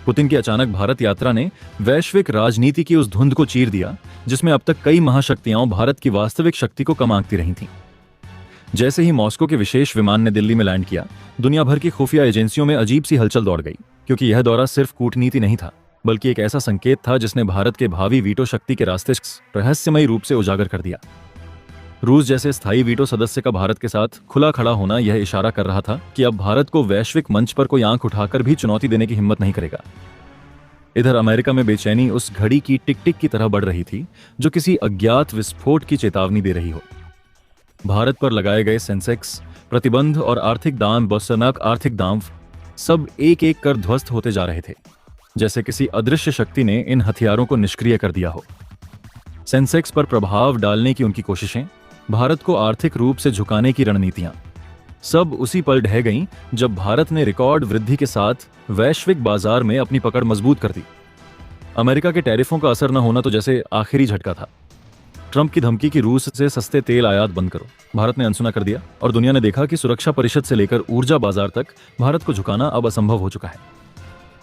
Putin की अचानक भारत यात्रा ने वैश्विक राजनीति की उस धुंध को चीर दिया जिसमें अब तक कई महाशक्तियां भारत की वास्तविक शक्ति को कम आंकती रही थीं। जैसे ही मॉस्को के विशेष विमान ने दिल्ली में लैंड किया, दुनिया भर की खुफिया एजेंसियों में अजीब सी हलचल दौड़ गई, क्योंकि यह दौरा सिर्फ कूटनीति नहीं था, बल्कि एक ऐसा संकेत था जिसने भारत के भावी वीटो शक्ति के रास्ते रहस्यमयी रूप से उजागर कर दिया। रूस जैसे स्थायी वीटो सदस्य का भारत के साथ खुला खड़ा होना यह इशारा कर रहा था कि अब भारत को वैश्विक मंच पर कोई आंख उठाकर भी चुनौती देने की हिम्मत नहीं करेगा। इधर अमेरिका में बेचैनी उस घड़ी की टिक टिक की तरह बढ़ रही थी जो किसी अज्ञात विस्फोट की चेतावनी दे रही हो। भारत पर लगाए गए सेंसेक्स, प्रतिबंध और आर्थिक दांव सब एक एक कर ध्वस्त होते जा रहे थे, जैसे किसी अदृश्य शक्ति ने इन हथियारों को निष्क्रिय कर दिया हो। सेंसेक्स पर प्रभाव डालने की उनकी कोशिशें, भारत को आर्थिक रूप से झुकाने की रणनीतियां, सब उसी पल ढह गईं जब भारत ने रिकॉर्ड वृद्धि के साथ वैश्विक बाजार में अपनी पकड़ मजबूत कर दी। अमेरिका के टैरिफों का असर न होना तो जैसे आखिरी झटका था। ट्रंप की धमकी कि रूस से सस्ते तेल आयात बंद करो, भारत ने अनसुना कर दिया और दुनिया ने देखा कि सुरक्षा परिषद से लेकर ऊर्जा बाजार तक भारत को झुकाना अब असंभव हो चुका है।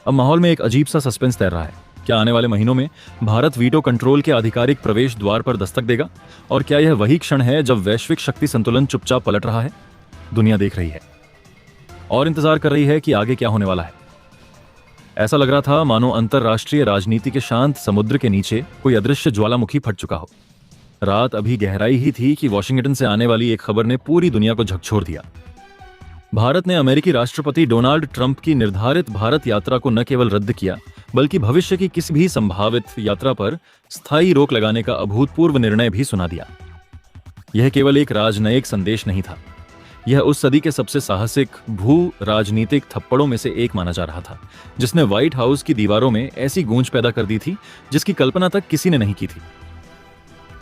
अब माहौल में एक अजीब सा सस्पेंस तैर रहा है। क्या आने वाले महीनों में भारत वीटो कंट्रोल के आधिकारिक प्रवेश द्वार पर दस्तक देगा? और क्या यह वही क्षण है जब वैश्विक शक्ति संतुलन चुपचाप पलट रहा है? दुनिया देख रही है और इंतजार कर रही है कि आगे क्या होने वाला है। ऐसा लग रहा था मानो अंतरराष्ट्रीय राजनीति के शांत समुद्र के नीचे कोई अदृश्य ज्वालामुखी फट चुका हो। रात अभी गहराई ही थी कि वॉशिंगटन से आने वाली एक खबर ने पूरी दुनिया को झकझोर दिया। भारत ने अमेरिकी राष्ट्रपति डोनाल्ड ट्रंप की निर्धारित भारत यात्रा को न केवल रद्द किया, बल्कि भविष्य की किसी भी संभावित यात्रा पर स्थायी रोक लगाने का अभूतपूर्व निर्णय भी सुना दिया। यह केवल एक राजनयिक संदेश नहीं था, यह उस सदी के सबसे साहसिक भू राजनीतिक थप्पड़ों में से एक माना जा रहा था, जिसने व्हाइट हाउस की दीवारों में ऐसी गूंज पैदा कर दी थी जिसकी कल्पना तक किसी ने नहीं की थी।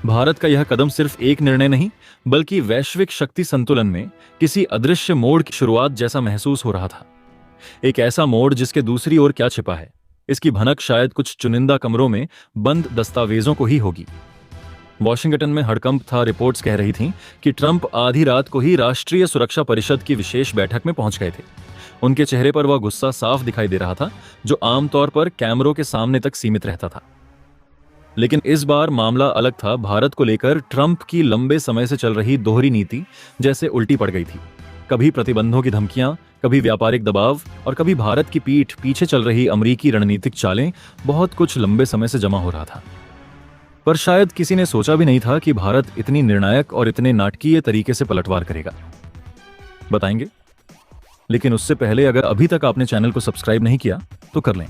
भारत का यह कदम सिर्फ एक निर्णय नहीं, बल्कि वैश्विक शक्ति संतुलन में किसी अदृश्य मोड़ की शुरुआत जैसा महसूस हो रहा था। एक ऐसा मोड़ जिसके दूसरी ओर क्या छिपा है, इसकी भनक शायद कुछ चुनिंदा कमरों में बंद दस्तावेजों को ही होगी। वॉशिंगटन में हड़कंप था। रिपोर्ट्स कह रही थीं कि ट्रंप आधी रात को ही राष्ट्रीय सुरक्षा परिषद की विशेष बैठक में पहुंच गए थे। उनके चेहरे पर वह गुस्सा साफ दिखाई दे रहा था जो आमतौर पर कैमरों के सामने तक सीमित रहता था। लेकिन इस बार मामला अलग था। भारत को लेकर ट्रंप की लंबे समय से चल रही दोहरी नीति जैसे उल्टी पड़ गई थी। कभी प्रतिबंधों की धमकियां, कभी व्यापारिक दबाव और कभी भारत की पीठ पीछे चल रही अमेरिकी रणनीतिक चालें, बहुत कुछ लंबे समय से जमा हो रहा था। पर शायद किसी ने सोचा भी नहीं था कि भारत इतनी निर्णायक और इतने नाटकीय तरीके से पलटवार करेगा। बताएंगे, लेकिन उससे पहले अगर अभी तक आपने चैनल को सब्सक्राइब नहीं किया तो कर लें।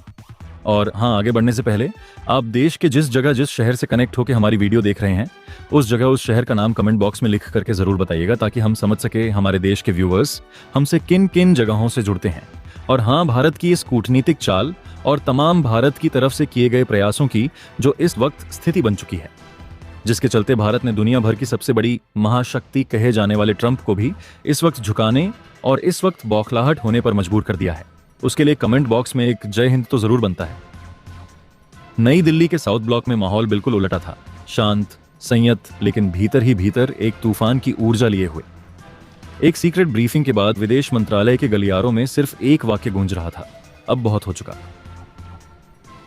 और हाँ, आगे बढ़ने से पहले आप देश के जिस शहर से कनेक्ट होकर हमारी वीडियो देख रहे हैं, उस शहर का नाम कमेंट बॉक्स में लिख करके जरूर बताइएगा, ताकि हम समझ सके हमारे देश के व्यूअर्स हमसे किन किन जगहों से जुड़ते हैं। और हाँ, भारत की इस कूटनीतिक चाल और तमाम भारत की तरफ से किए गए प्रयासों की जो इस वक्त स्थिति बन चुकी है, जिसके चलते भारत ने दुनिया भर की सबसे बड़ी महाशक्ति कहे जाने वाले ट्रंप को भी इस वक्त झुकाने और इस वक्त बौखलाहट होने पर मजबूर कर दिया है, उसके लिए कमेंट बॉक्स में एक जय हिंद तो जरूर बनता है। नई दिल्ली के साउथ ब्लॉक में माहौल बिल्कुल उलटा था। शांत, संयत, लेकिन भीतर ही भीतर एक तूफान की ऊर्जा लिए हुए। एक सीक्रेट ब्रीफिंग के बाद विदेश मंत्रालय के गलियारों में सिर्फ एक वाक्य गूंज रहा था, अब बहुत हो चुका।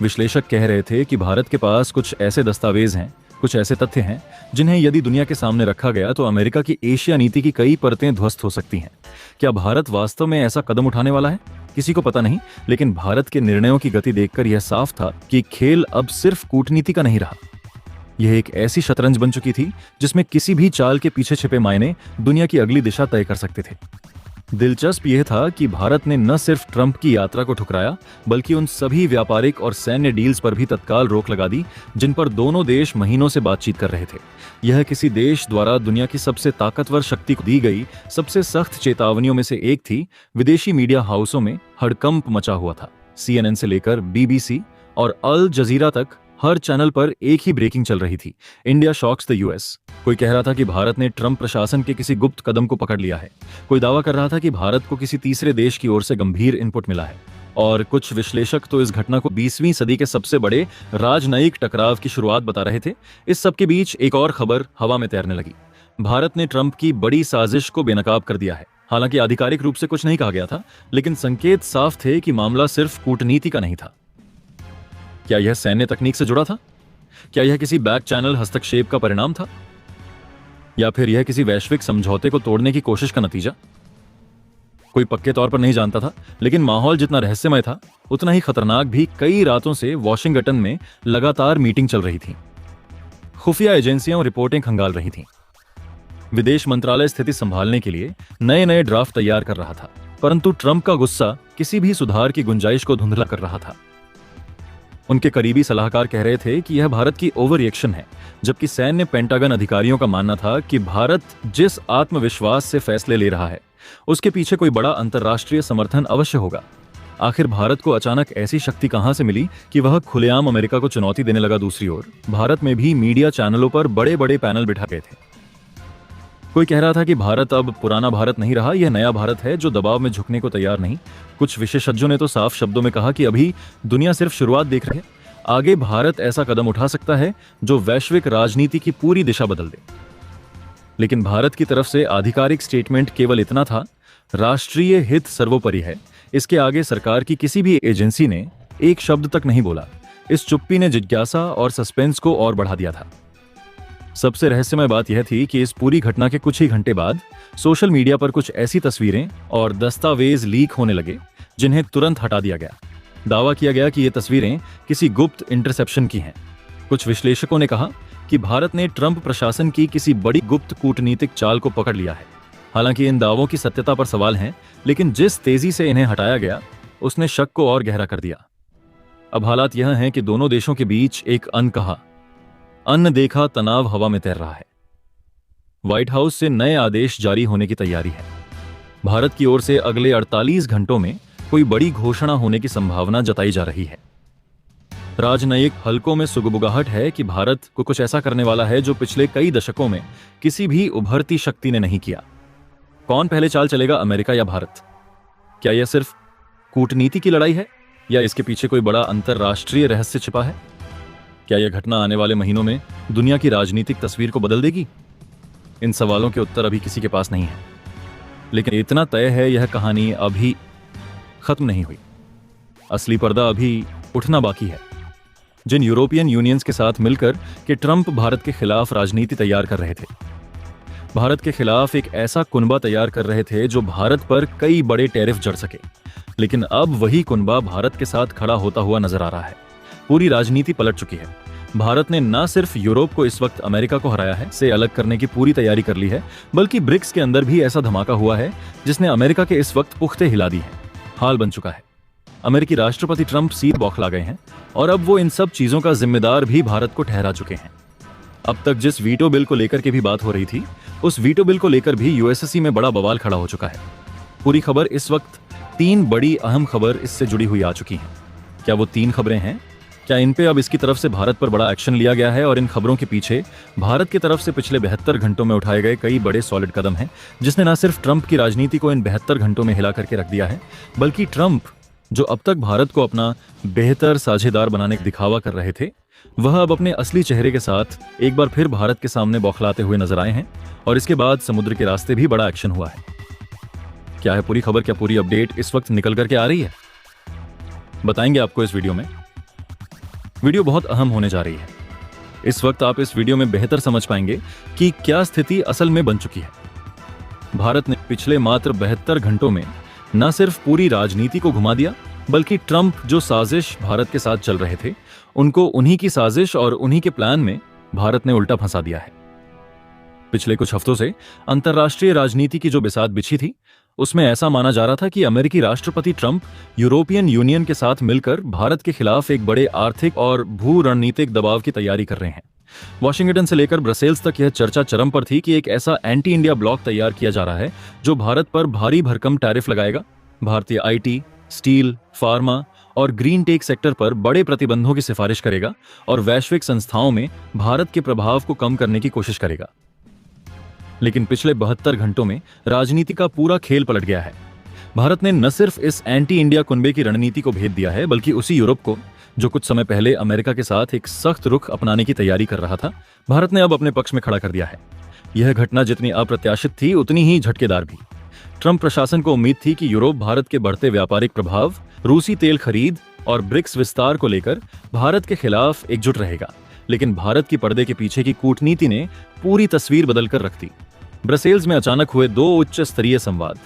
विश्लेषक कह रहे थे कि भारत के पास कुछ ऐसे दस्तावेज हैं, कुछ ऐसे तथ्य हैं जिन्हें यदि दुनिया के सामने रखा गया तो अमेरिका की एशिया नीति की कई परतें ध्वस्त हो सकती हैं। क्या भारत वास्तव में ऐसा कदम उठाने वाला है? किसी को पता नहीं, लेकिन भारत के निर्णयों की गति देखकर यह साफ था कि खेल अब सिर्फ कूटनीति का नहीं रहा। यह एक ऐसी शतरंज बन चुकी थी जिसमें किसी भी चाल के पीछे छिपे मायने दुनिया की अगली दिशा तय कर सकते थे। दिलचस्प यह था कि भारत ने न सिर्फ ट्रंप की यात्रा को ठुकराया, बल्कि उन सभी व्यापारिक और सैन्य डील्स पर भी तत्काल रोक लगा दी जिन पर दोनों देश महीनों से बातचीत कर रहे थे। यह किसी देश द्वारा दुनिया की सबसे ताकतवर शक्ति को दी गई सबसे सख्त चेतावनियों में से एक थी। विदेशी मीडिया हाउसों में हड़कंप मचा हुआ था। CNN से लेकर BBC और अल जजीरा तक हर चैनल पर एक ही ब्रेकिंग चल रही थी, इंडिया शॉक्स द US। कोई कह रहा था कि भारत ने ट्रंप प्रशासन के किसी गुप्त कदम को पकड़ लिया है। कोई दावा कर रहा था कि भारत को किसी तीसरे देश की ओर से गंभीर इनपुट मिला है। और कुछ विश्लेषक तो इस घटना को 20वीं सदी के सबसे बड़े राजनयिक टकराव की शुरुआत बता रहे थे। इस सब के बीच एक और खबर हवा में तैरने लगी। भारत ने ट्रंप की बड़ी साजिश को बेनकाब कर दिया है। हालांकि आधिकारिक रूप से कुछ नहीं कहा गया था, लेकिन संकेत साफ थे कि मामला सिर्फ कूटनीति का नहीं था। क्या यह सैन्य तकनीक से जुड़ा था? क्या यह किसी बैक चैनल हस्तक्षेप का परिणाम था, या फिर यह किसी वैश्विक समझौते को तोड़ने की कोशिश का नतीजा? कोई पक्के तौर पर नहीं जानता था, लेकिन माहौल जितना रहस्यमय था उतना ही खतरनाक भी। कई रातों से वॉशिंगटन में लगातार मीटिंग चल रही थी। खुफिया एजेंसियां रिपोर्टें खंगाल रही थीं। विदेश मंत्रालय स्थिति संभालने के लिए नए नए ड्राफ्ट तैयार कर रहा था, परंतु ट्रंप का गुस्सा किसी भी सुधार की गुंजाइश को धुंधला कर रहा था। उनके करीबी सलाहकार कह रहे थे कि यह भारत की ओवर रिएक्शन है, जबकि सैन्य पेंटागन अधिकारियों का मानना था कि भारत जिस आत्मविश्वास से फैसले ले रहा है उसके पीछे कोई बड़ा अंतर्राष्ट्रीय समर्थन अवश्य होगा। आखिर भारत को अचानक ऐसी शक्ति कहां से मिली कि वह खुलेआम अमेरिका को चुनौती देने लगा? दूसरी ओर भारत में भी मीडिया चैनलों पर बड़े बड़े पैनल बिठा गए थे। कोई कह रहा था कि भारत अब पुराना भारत नहीं रहा, यह नया भारत है जो दबाव में झुकने को तैयार नहीं। कुछ विशेषज्ञों ने तो साफ शब्दों में कहा कि अभी दुनिया सिर्फ शुरुआत देख रही है, आगे भारत ऐसा कदम उठा सकता है जो वैश्विक राजनीति की पूरी दिशा बदल दे। लेकिन भारत की तरफ से आधिकारिक स्टेटमेंट केवल इतना था, राष्ट्रीय हित सर्वोपरि है। इसके आगे सरकार की किसी भी एजेंसी ने एक शब्द तक नहीं बोला। इस चुप्पी ने जिज्ञासा और सस्पेंस को और बढ़ा दिया था। सबसे रहस्यमय बात यह थी कि इस पूरी घटना के कुछ ही घंटे बाद सोशल मीडिया पर कुछ ऐसी तस्वीरें और दस्तावेज लीक होने लगे जिन्हें तुरंत हटा दिया गया। दावा किया गया कि ये तस्वीरें किसी गुप्त इंटरसेप्शन की हैं। कुछ विश्लेषकों ने कहा कि भारत ने ट्रंप प्रशासन की किसी बड़ी गुप्त कूटनीतिक चाल को पकड़ लिया है। हालांकि इन दावों की सत्यता पर सवाल हैं, लेकिन जिस तेजी से इन्हें हटाया गया उसने शक को और गहरा कर दिया। अब हालात यह हैं कि दोनों देशों के बीच एक अनकहा, अनदेखा तनाव हवा में तैर रहा है। व्हाइट हाउस से नए आदेश जारी होने की तैयारी है। भारत की ओर से अगले 48 घंटों में कोई बड़ी घोषणा होने की संभावना जताई जा रही है। राजनयिक हलकों में सुगबुगाहट है कि भारत को कुछ ऐसा करने वाला है जो पिछले कई दशकों में किसी भी उभरती शक्ति ने नहीं किया। कौन पहले चाल चलेगा, अमेरिका या भारत? क्या यह सिर्फ कूटनीति की लड़ाई है या इसके पीछे कोई बड़ा अंतरराष्ट्रीय रहस्य छिपा है? क्या यह घटना आने वाले महीनों में दुनिया की राजनीतिक तस्वीर को बदल देगी? इन सवालों के उत्तर अभी किसी के पास नहीं है, लेकिन इतना तय है, यह कहानी अभी खत्म नहीं हुई। असली पर्दा अभी उठना बाकी है। जिन यूरोपियन यूनियंस के साथ मिलकर कि ट्रंप भारत के खिलाफ राजनीति तैयार कर रहे थे, भारत के खिलाफ एक ऐसा कुनबा तैयार कर रहे थे जो भारत पर कई बड़े टैरिफ जड़ सके, लेकिन अब वही कुनबा भारत के साथ खड़ा होता हुआ नजर आ रहा है। पूरी राजनीति पलट चुकी है। भारत ने न सिर्फ यूरोप को इस वक्त अमेरिका को हराया है, से अलग करने की पूरी तैयारी कर ली है, बल्कि ब्रिक्स के अंदर भी ऐसा धमाका हुआ है जिसने अमेरिका के इस वक्त पुख्ते हिला दी है। हाल बन चुका है। अमेरिकी राष्ट्रपति ट्रंप सीधे बौखला गए हैं और अब वो इन सब चीजों का जिम्मेदार भी भारत को ठहरा चुके हैं। अब तक जिस वीटो बिल को लेकर के भी बात हो रही थी, उस वीटो बिल को लेकर भी यूएससी में बड़ा बवाल खड़ा हो चुका है। पूरी खबर इस वक्त 3 बड़ी अहम खबर इससे जुड़ी हुई आ चुकी हैं। क्या वो 3 खबरें हैं? क्या इन पे अब इसकी तरफ से भारत पर बड़ा एक्शन लिया गया है और इन खबरों के पीछे भारत की तरफ से पिछले 72 घंटों में उठाए गए कई बड़े सॉलिड कदम हैं, जिसने न सिर्फ ट्रंप की राजनीति को इन 72 घंटों में हिला करके रख दिया है, बल्कि ट्रंप जो अब तक भारत को अपना बेहतर साझेदार बनाने का दिखावा कर रहे थे, वह अब अपने असली चेहरे के साथ एक बार फिर भारत के सामने बौखलाते हुए नजर आए हैं। और इसके बाद समुद्र के रास्ते भी बड़ा एक्शन हुआ है। क्या है पूरी खबर, क्या पूरी अपडेट इस वक्त निकल करके आ रही है? बताएंगे आपको इस वीडियो में। वीडियो बहुत अहम होने जा रही है। इस वक्त आप इस वीडियो में बेहतर समझ पाएंगे कि क्या स्थिति असल में बन चुकी है। भारत ने पिछले मात्र 72 घंटों में न सिर्फ पूरी राजनीति को घुमा दिया, बल्कि ट्रंप जो साजिश भारत के साथ चल रहे थे, उनको उन्हीं की साजिश और उन्हीं के प्लान में भारत ने उल्टा फंसा दिया है। पिछले कुछ हफ्तों से अंतर्राष्ट्रीय राजनीति की जो बिसात बिछी थी, उसमें ऐसा माना जा रहा था कि अमेरिकी राष्ट्रपति ट्रंप यूरोपियन यूनियन के साथ मिलकर भारत के खिलाफ एक बड़े आर्थिक और भू रणनीतिक दबाव की तैयारी कर रहे हैं। वॉशिंगटन से लेकर ब्रसेल्स तक यह चर्चा चरम पर थी कि एक ऐसा एंटी इंडिया ब्लॉक तैयार किया जा रहा है जो भारत पर भारी भरकम टैरिफ लगाएगा, भारतीय आईटी, स्टील, फार्मा और ग्रीन टेक सेक्टर पर बड़े प्रतिबंधों की सिफारिश करेगा और वैश्विक संस्थाओं में भारत के प्रभाव को कम करने की कोशिश करेगा। लेकिन पिछले 72 घंटों में राजनीति का पूरा खेल पलट गया है। भारत ने न सिर्फ इस एंटी इंडिया कुनबे की रणनीति को भेद दिया है, बल्कि उसी यूरोप को जो कुछ समय पहले अमेरिका के साथ एक सख्त रुख अपनाने की तैयारी कर रहा था, भारत ने अब अपने पक्ष में खड़ा कर दिया है। यह घटना जितनी अप्रत्याशित थी, उतनी ही झटकेदार भी। ट्रंप प्रशासन को उम्मीद थी कि यूरोप भारत के बढ़ते व्यापारिक प्रभाव, रूसी तेल खरीद और ब्रिक्स विस्तार को लेकर भारत के खिलाफ एकजुट रहेगा, लेकिन भारत की पर्दे के पीछे की कूटनीति ने पूरी तस्वीर बदलकर रख दी। ब्रसेल्स में अचानक हुए 2 उच्च स्तरीय संवाद,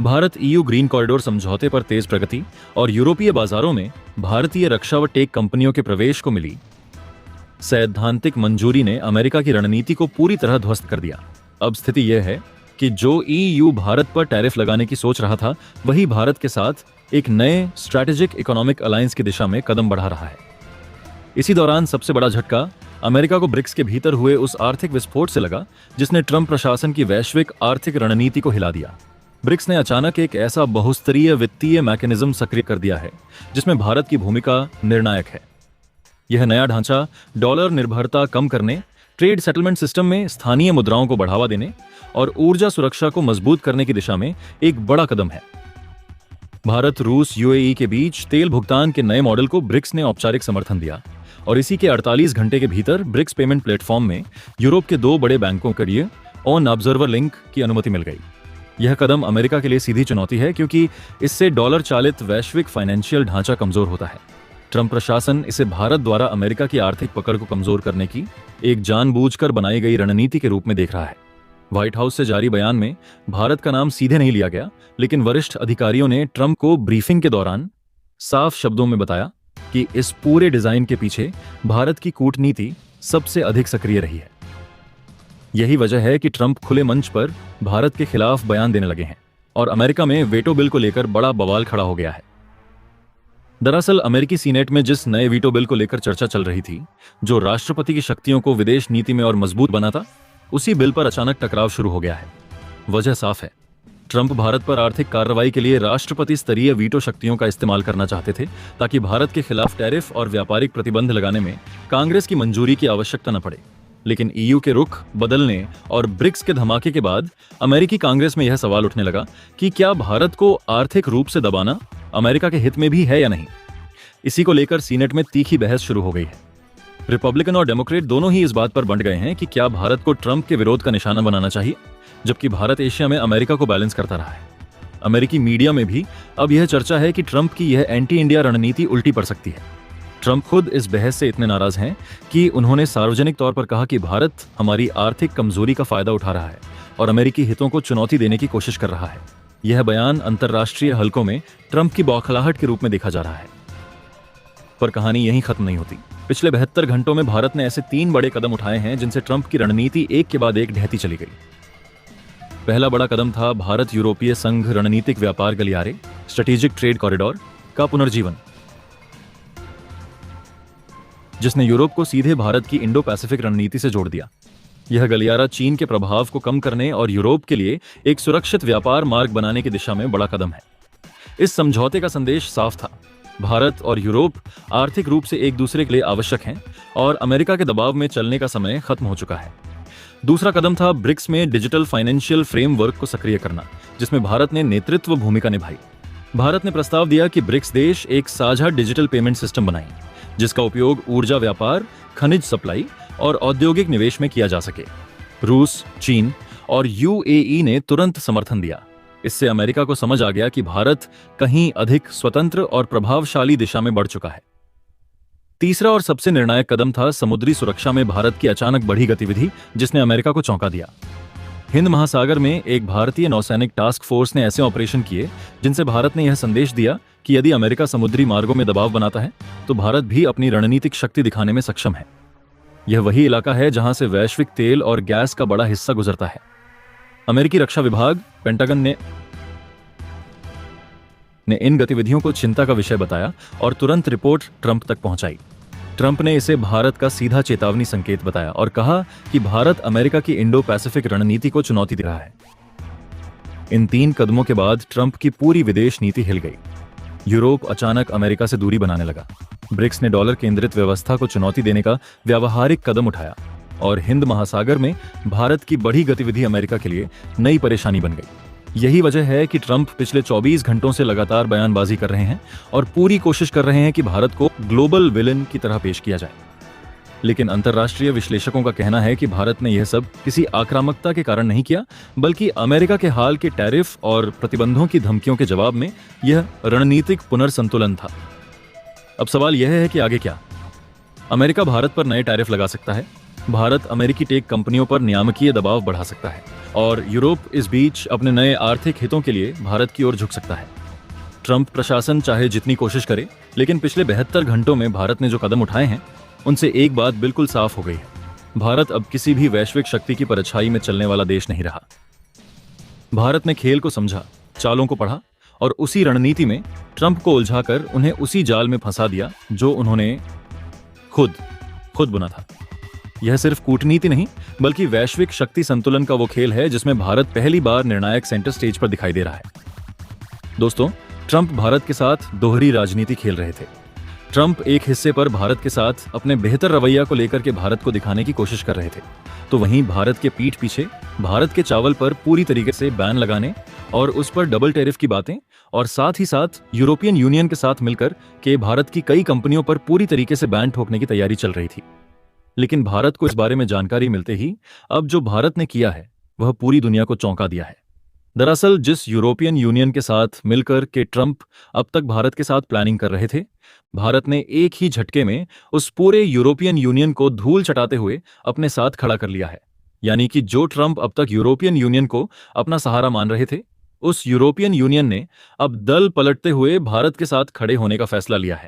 भारत EU ग्रीन कॉरिडोर समझौते पर तेज प्रगति और यूरोपीय बाजारों में भारतीय रक्षा व टेक कंपनियों के प्रवेश को मिली सैद्धांतिक मंजूरी ने अमेरिका की रणनीति को पूरी तरह ध्वस्त कर दिया। अब स्थिति यह है कि जो EU भारत पर टैरिफ लगाने की सोच रहा था, वही भारत के साथ एक नए स्ट्रैटेजिक इकोनॉमिक अलायंस की दिशा में कदम बढ़ा रहा है। इसी दौरान सबसे बड़ा झटका अमेरिका को ब्रिक्स के भीतर हुए उस आर्थिक विस्फोट से लगा जिसने ट्रंप प्रशासन की वैश्विक आर्थिक रणनीति को हिला दिया। ब्रिक्स ने अचानक एक ऐसा बहुस्तरीय वित्तीय मैकेनिज्म सक्रिय कर दिया है जिसमें भारत की भूमिका निर्णायक है। यह नया ढांचा डॉलर निर्भरता कम करने, ट्रेड सेटलमेंट सिस्टम में स्थानीय मुद्राओं को बढ़ावा देने और ऊर्जा सुरक्षा को मजबूत करने की दिशा में एक बड़ा कदम है। भारत, रूस, UAE के बीच तेल भुगतान के नए मॉडल को ब्रिक्स ने औपचारिक समर्थन दिया और इसी के 48 घंटे के भीतर ब्रिक्स पेमेंट प्लेटफॉर्म में यूरोप के 2 बड़े बैंकों के लिए ऑन ऑब्जर्वर लिंक की अनुमति मिल गई। यह कदम अमेरिका के लिए सीधी चुनौती है क्योंकि इससे डॉलर चालित वैश्विक फाइनेंशियल ढांचा कमजोर होता है। ट्रंप प्रशासन इसे भारत द्वारा अमेरिका की आर्थिक पकड़ को कमजोर करने की एक जानबूझकर बनाई गई रणनीति के रूप में देख रहा है। व्हाइट हाउस से जारी बयान में भारत का नाम सीधे नहीं लिया गया, लेकिन वरिष्ठ अधिकारियों ने ट्रंप को ब्रीफिंग के दौरान साफ शब्दों में बताया कि इस पूरे डिजाइन के पीछे भारत की कूटनीति सबसे अधिक सक्रिय रही है। यही वजह है कि ट्रंप खुले मंच पर भारत के खिलाफ बयान देने लगे हैं और अमेरिका में वीटो बिल को लेकर बड़ा बवाल खड़ा हो गया है। दरअसल अमेरिकी सीनेट में जिस नए वीटो बिल को लेकर चर्चा चल रही थी, जो राष्ट्रपति की शक्तियों को विदेश नीति में और मजबूत बनाता, उसी बिल पर अचानक टकराव शुरू हो गया है। वजह साफ है, ट्रंप भारत पर आर्थिक कार्रवाई के लिए राष्ट्रपति स्तरीय वीटो शक्तियों का इस्तेमाल करना चाहते थे ताकि भारत के खिलाफ टैरिफ और व्यापारिक प्रतिबंध लगाने में कांग्रेस की मंजूरी की आवश्यकता न पड़े। लेकिन EU के रुख बदलने और ब्रिक्स के धमाके के बाद अमेरिकी कांग्रेस में यह सवाल उठने लगा कि क्या भारत को आर्थिक रूप से दबाना अमेरिका के हित में भी है या नहीं। इसी को लेकर सीनेट में तीखी बहस शुरू हो गई है। रिपब्लिकन और डेमोक्रेट दोनों ही इस बात पर बंट गए हैं कि क्या भारत को ट्रंप के विरोध का निशाना बनाना चाहिए, जबकि भारत एशिया में अमेरिका को बैलेंस करता रहा है। अमेरिकी मीडिया में भी अब यह चर्चा है कि ट्रंप की यह एंटी इंडिया रणनीति उल्टी पड़ सकती है। ट्रंप खुद इस बहस से इतने नाराज हैं कि उन्होंने सार्वजनिक तौर पर कहा कि भारत हमारी आर्थिक कमजोरी का फायदा उठा रहा है और अमेरिकी हितों को चुनौती देने की कोशिश कर रहा है। यह बयान अंतर्राष्ट्रीय हलकों में ट्रंप की बौखलाहट के रूप में देखा जा रहा है। पर कहानी यहीं खत्म नहीं होती। पिछले 72 घंटों में भारत ने ऐसे 3 बड़े कदम उठाए हैं जिनसे ट्रंप की रणनीति एक के बाद एक ढहती चली गई। पहला बड़ा कदम था भारत यूरोपीय संघ रणनीतिक व्यापार गलियारे स्ट्रेटेजिक ट्रेड कॉरिडोर का पुनर्जीवन, जिसने यूरोप को सीधे भारत की इंडो पैसिफिक रणनीति से जोड़ दिया। यह गलियारा चीन के प्रभाव को कम करने और यूरोप के लिए एक सुरक्षित व्यापार मार्ग बनाने की दिशा में बड़ा कदम है। इस समझौते का संदेश साफ था, भारत और यूरोप आर्थिक रूप से एक दूसरे के लिए आवश्यक हैं और अमेरिका के दबाव में चलने का समय खत्म हो चुका है। दूसरा कदम था ब्रिक्स में डिजिटल फाइनेंशियल फ्रेमवर्क को सक्रिय करना, जिसमें भारत ने नेतृत्व भूमिका निभाई। भारत ने प्रस्ताव दिया कि ब्रिक्स देश एक साझा डिजिटल पेमेंट सिस्टम बनाएं, जिसका उपयोग ऊर्जा व्यापार, खनिज सप्लाई और औद्योगिक निवेश में किया जा सके। रूस, चीन और UAE ने तुरंत समर्थन दिया। इससे अमेरिका को समझ आ गया कि भारत कहीं अधिक स्वतंत्र और प्रभावशाली दिशा में बढ़ चुका है। तीसरा और सबसे निर्णायक कदम था समुद्री सुरक्षा में भारत की अचानक बढ़ी गतिविधि, जिसने अमेरिका को चौंका दिया। हिंद महासागर में एक भारतीय नौसैनिक टास्क फोर्स ने ऐसे ऑपरेशन किए जिनसे भारत ने यह संदेश दिया कि यदि अमेरिका समुद्री मार्गों में दबाव बनाता है तो भारत भी अपनी रणनीतिक शक्ति दिखाने में सक्षम है। यह वही इलाका है जहां से वैश्विक तेल और गैस का बड़ा हिस्सा गुजरता है। अमेरिकी रक्षा विभाग पेंटागन ने इन गतिविधियों को चिंता का विषय बताया और तुरंत रिपोर्ट ट्रंप तक पहुंचाई। ट्रंप ने इसे भारत का सीधा चेतावनी संकेत बताया और कहा कि भारत अमेरिका की इंडो पैसिफिक रणनीति को चुनौती दे रहा है। इन 3 कदमों के बाद ट्रंप की पूरी विदेश नीति हिल गई। यूरोप अचानक अमेरिका से दूरी बनाने लगा। ब्रिक्स ने डॉलर केंद्रित व्यवस्था को चुनौती देने का व्यावहारिक कदम उठाया और हिंद महासागर में भारत की बढ़ी गतिविधि अमेरिका के लिए नई परेशानी बन गई। यही वजह है कि ट्रंप पिछले 24 घंटों से लगातार बयानबाजी कर रहे हैं और पूरी कोशिश कर रहे हैं कि भारत को ग्लोबल विलेन की तरह पेश किया जाए। लेकिन अंतर्राष्ट्रीय विश्लेषकों का कहना है कि भारत ने यह सब किसी आक्रामकता के कारण नहीं किया, बल्कि अमेरिका के हाल के टैरिफ और प्रतिबंधों की धमकियों के जवाब में यह रणनीतिक पुनर्संतुलन था। अब सवाल यह है कि आगे क्या। अमेरिका भारत पर नए टैरिफ लगा सकता है, भारत अमेरिकी टेक कंपनियों पर नियामकीय दबाव बढ़ा सकता है और यूरोप इस बीच अपने नए आर्थिक हितों के लिए भारत की ओर झुक सकता है। ट्रंप प्रशासन चाहे जितनी कोशिश करे, लेकिन पिछले 72 घंटों में भारत ने जो कदम उठाए हैं उनसे एक बात बिल्कुल साफ हो गई है, भारत अब किसी भी वैश्विक शक्ति की परछाई में चलने वाला देश नहीं रहा। भारत ने खेल को समझा, चालों को पढ़ा और उसी रणनीति में ट्रंप को उलझाकर उन्हें उसी जाल में फंसा दिया जो उन्होंने खुद बुना था। यह सिर्फ कूटनीति नहीं, बल्कि वैश्विक शक्ति संतुलन का वो खेल है जिसमें भारत पहली बार निर्णायक सेंटर स्टेज पर दिखाई दे रहा है। दोस्तों, ट्रंप भारत के साथ दोहरी राजनीति खेल रहे थे। ट्रंप एक हिस्से पर भारत के साथ अपने बेहतर रवैया को लेकर के भारत को दिखाने की कोशिश कर रहे थे, तो वहीं भारत के पीठ पीछे भारत के चावल पर पूरी तरीके से बैन लगाने और उस पर डबल टैरिफ की बातें और साथ ही साथ यूरोपियन यूनियन के साथ मिलकर के भारत की कई कंपनियों पर पूरी तरीके से बैन ठोकने की तैयारी चल रही थी। लेकिन भारत को इस बारे में जानकारी मिलते ही अब जो भारत ने किया है वह पूरी दुनिया को चौंका दिया है। दरअसल जिस यूरोपियन यूनियन के साथ मिलकर के ट्रंप अब तक भारत के साथ प्लानिंग कर रहे थे, भारत ने एक ही झटके में उस पूरे यूरोपियन यूनियन को धूल चटाते हुए अपने साथ खड़ा कर लिया है। यानी कि जो ट्रंप अब तक यूरोपियन यूनियन को अपना सहारा मान रहे थे, उस यूरोपियन यूनियन ने अब दल पलटते हुए भारत के साथ खड़े होने का फैसला लिया है।